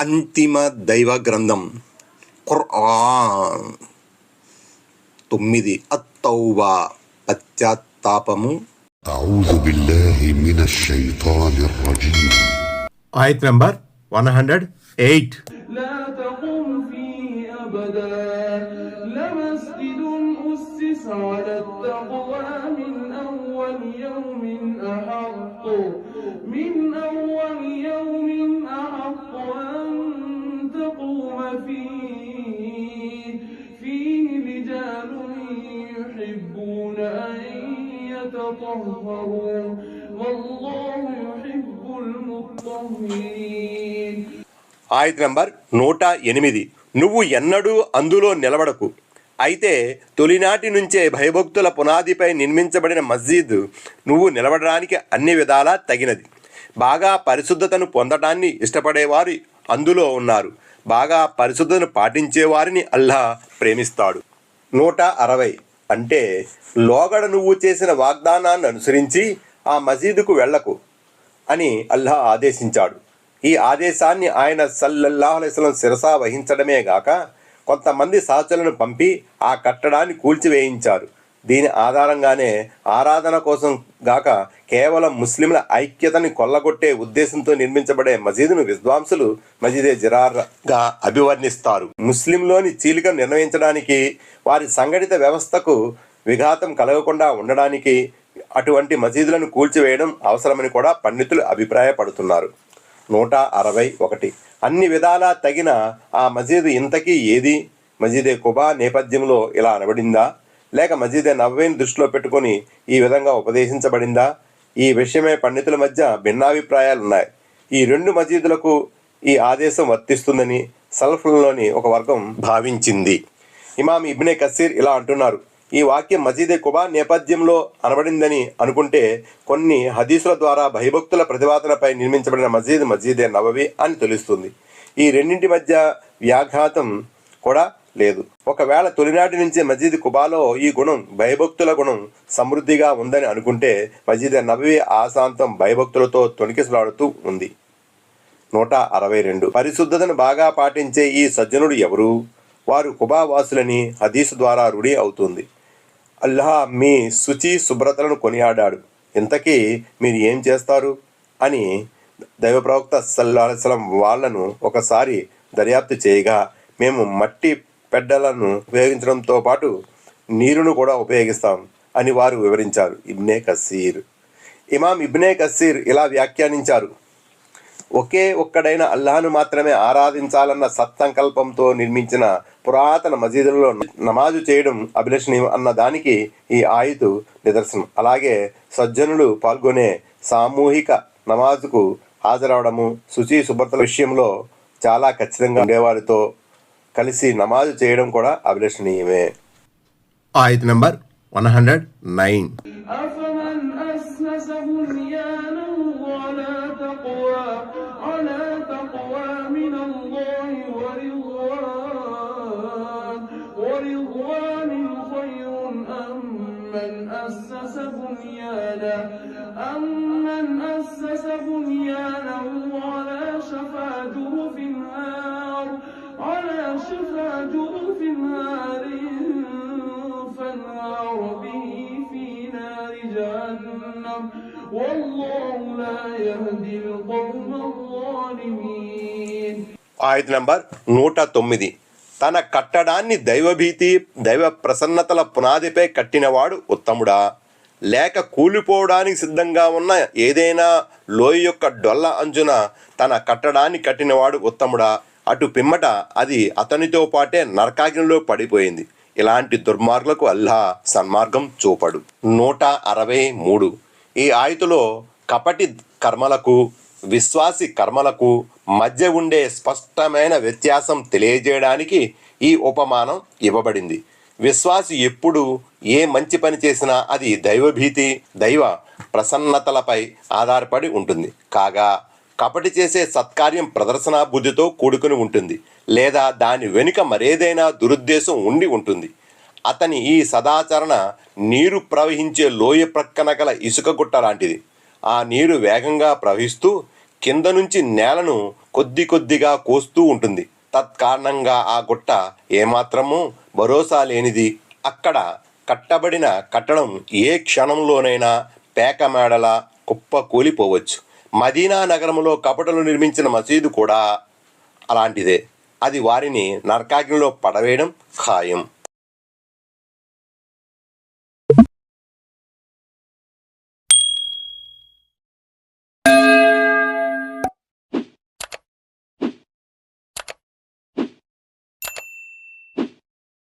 అంతిమ దైవ గ్రంథం ఖుర్ఆన్. 9 అత్తౌబా పశ్చాత్తాపము. అఊజు బిల్లాహి మినష్ షైతానిర్ రజీమ్. ఆయత్ నంబర్ 108. لا تقم فيه أبدا لمسجد أسس على التقوى من أول يوم أحق أن تقوم فيه رجال يحبون أن يتطهروا والله يحب المطهرين. ఆయత్ నంబర్ 108. నువ్వు ఎన్నడూ అందులో నిలబడకు. అయితే తొలినాటి నుంచే భయభక్తుల పునాదిపై నిర్మించబడిన మస్జిద్ నువ్వు నిలబడడానికి అన్ని విధాలా తగినది. బాగా పరిశుద్ధతను పొందటాన్ని ఇష్టపడేవారు అందులో ఉన్నారు. బాగా పరిశుద్ధతను పాటించేవారిని అల్లాహ్ ప్రేమిస్తాడు. 160. అంటే లోగడ నువ్వు చేసిన వాగ్దానాన్ని అనుసరించి ఆ మసీదుకు వెళ్ళకు అని అల్లాహ్ ఆదేశించాడు. ఈ ఆదేశాన్ని ఆయన సల్లల్లాహు అలైహి వసల్లం శిరసా వహించడమే గాక కొంతమంది సహచరులను పంపి ఆ కట్టడాన్ని కూల్చివేయించారు. దీని ఆధారంగానే ఆరాధన కోసం గాక కేవలం ముస్లింల ఐక్యతని కొల్లగొట్టే ఉద్దేశంతో నిర్మించబడే మసీదును విద్వాంసులు మసీదే జిరార్గా అభివర్ణిస్తారు. ముస్లింలోని చీలికను నిర్ణయించడానికి, వారి సంఘటిత వ్యవస్థకు విఘాతం కలగకుండా ఉండడానికి అటువంటి మసీదులను కూల్చివేయడం అవసరమని కూడా పండితులు అభిప్రాయపడుతున్నారు. 161. అన్ని విధాలా తగిన ఆ మసీదు ఇంతకీ ఏది? మసీదే కుబా నేపథ్యంలో ఇలా అనబడిందా, లేక మసీదే నబవీని దృష్టిలో పెట్టుకొని ఈ విధంగా ఉపదేశించబడిందా? ఈ విషయమే పండితుల మధ్య భిన్నాభిప్రాయాలు ఉన్నాయి. ఈ రెండు మసీదులకు ఈ ఆదేశం వర్తిస్తుందని సల్ఫ్లలోని ఒక వర్గం భావించింది. ఇమాం ఇబ్నే కసీర్ ఇలా అంటున్నారు: ఈ వాక్యం మసీదే కుబా నేపథ్యంలో అనబడిందని అనుకుంటే కొన్ని హదీసుల ద్వారా భయభక్తుల ప్రతిపాదనపై నిర్మించబడిన మసీద్ మసీదే నబవి అని తెలుస్తుంది. ఈ రెండింటి మధ్య వ్యాఘాతం కూడా లేదు. ఒకవేళ తొలినాటి నుంచే మసీద్ కుబాలో ఈ గుణం, భయభక్తుల గుణం సమృద్ధిగా ఉందని అనుకుంటే మసీదే నబవి ఆశాంతం భయభక్తులతో తొణికిసలాడుతూ ఉంది. 162. పరిశుద్ధతను బాగా పాటించే ఈ సజ్జనుడు ఎవరు? వారు కుబా వాసులని హదీసు ద్వారా రూఢి అవుతుంది. అల్లాహ్ మీ శుచి శుభ్రతలను కొనియాడాడు. ఇంతకీ మీరు ఏం చేస్తారు అని దైవ ప్రవక్త సల్లల్లాహు అలైహి వసల్లం వాళ్లను ఒకసారి దర్యాప్తు చేయగా, మేము మట్టి పెడ్డలను ఉపయోగించడంతో పాటు నీరును కూడా ఉపయోగిస్తాం అని వారు వివరించారు. ఇబ్నే కసీర్. ఇమాం ఇబ్నే కసీర్ ఇలా వ్యాఖ్యానించారు: ఒకే ఒక్కడైన అల్లాహ్ను మాత్రమే ఆరాధించాలన్న సత్సంకల్పంతో నిర్మించిన పురాతన మసీదులలో నమాజు చేయడం అభిలషణీయం అన్న దానికి ఈ ఆయతు నిదర్శనం. అలాగే సజ్జనులు పాల్గొనే సామూహిక నమాజుకు హాజరవడము, శుచి శుభ్రతల విషయంలో చాలా ఖచ్చితంగా ఉండేవారితో కలిసి నమాజు చేయడం కూడా అభిలషణీయమే. ఆయత్ నంబర్ 109. أمن أسس بنيانه على شفا جرف نار فانهار به في نار جهنم والله لا يهدي القوم الظالمين. ఆయత్ నంబర్ 109. తన కట్టడాన్ని దైవభీతి, దైవ ప్రసన్నతల పునాదిపై కట్టినవాడు ఉత్తముడా, లేక కూలిపోవడానికి సిద్ధంగా ఉన్న ఏదైనా లోయ యొక్క డొల్ల అంచున తన కట్టడాన్ని కట్టినవాడు ఉత్తముడా? అటు పిమ్మట అది అతనితో పాటే నరకాగ్నిలో పడిపోయింది. ఇలాంటి దుర్మార్గులకు అల్లాహ్ సన్మార్గం చూపడు. 163. ఈ ఆయతులో కపటి కర్మలకు, విశ్వాసి కర్మలకు మధ్య ఉండే స్పష్టమైన వ్యత్యాసం తెలియజేయడానికి ఈ ఉపమానం ఇవ్వబడింది. విశ్వాసి ఎప్పుడు ఏ మంచి పని చేసినా అది దైవభీతి, దైవ ప్రసన్నతలపై ఆధారపడి ఉంటుంది. కాగా కపటి చేసే సత్కార్యం ప్రదర్శనా బుద్ధితో కూడుకుని ఉంటుంది, లేదా దాని వెనుక మరేదైనా దురుద్దేశం ఉండి ఉంటుంది. అతని ఈ సదాచరణ నీరు ప్రవహించే లోయ ప్రక్కన గల ఇసుక గుట్ట లాంటిది. ఆ నీరు వేగంగా ప్రవహిస్తూ కింద నుంచి నేలను కొద్ది కొద్దిగా కోస్తూ ఉంటుంది. తత్కారణంగా ఆ గుట్ట ఏమాత్రమూ భరోసా లేనిది. అక్కడ కట్టబడిన కట్టడం ఏ క్షణంలోనైనా పేకమేడలా కుప్ప కూలిపోవచ్చు. మదీనా నగరంలో కపటలు నిర్మించిన మసీదు కూడా అలాంటిదే. అది వారిని నరకాగ్నిలో పడవేయడం ఖాయం.